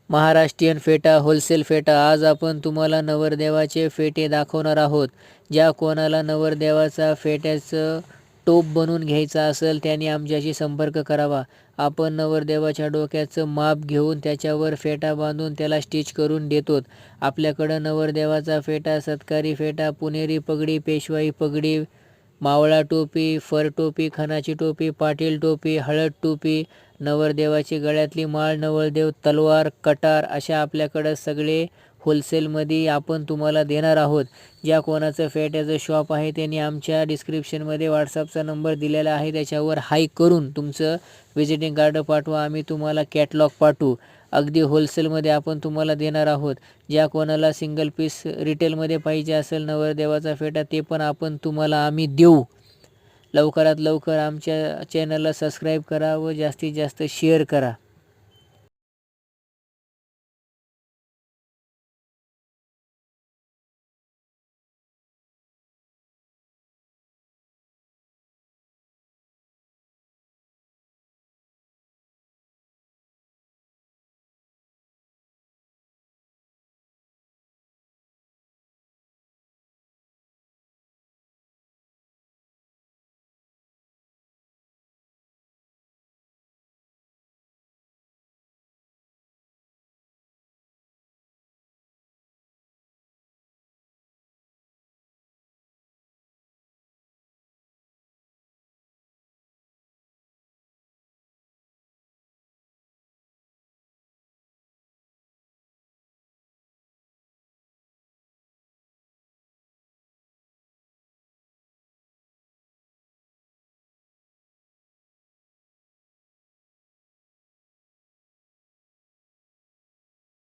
महाराष्ट्रीयन फेटा होलसेल फेटा. आज आपण तुम्हाला नवरदेवाचे फेटे दाखवणार आहोत. ज्या कोणाला नवरदेवाचा फेट्याचं टोप बनवून घ्यायचा असेल त्याने आमच्याशी संपर्क करावा. आपण नवरदेवाच्या डोक्याचं माप घेऊन त्याच्यावर फेटा बांधून त्याला स्टिच करून देतो. आपल्याकडं नवरदेवाचा फेटा, सत्कारी फेटा, पुणेरी पगडी, पेशवाई पगडी, मावळा टोपी, फर टोपी, खणाची टोपी, पाटील टोपी, हळद टोपी, नवरदेवाची गळ्यातली माळ, नवरदेव तलवार, कटार अशा आपल्याकडं सगळे होलसेलमध्ये आपण तुम्हाला देणार आहोत. ज्या कोणाचं फेट्याचं शॉप आहे त्यांनी आमच्या डिस्क्रिप्शनमध्ये व्हॉट्सअपचा नंबर दिलेला आहे, त्याच्यावर हाय करून तुमचं व्हिजिटिंग कार्ड पाठवा. आम्ही तुम्हाला कॅटलॉग पाठवू. अगदी होलसेलमध्ये आपण तुम्हाला देणार आहोत. ज्या कोणाला सिंगल पीस रिटेलमध्ये पाहिजे असेल नवरदेवाचा फेटा ते पण आपण तुम्हाला आम्ही देऊ. लवकरात लवकर आमच्या चॅनलला सबस्क्राईब करा व जास्तीत जास्त शेअर करा.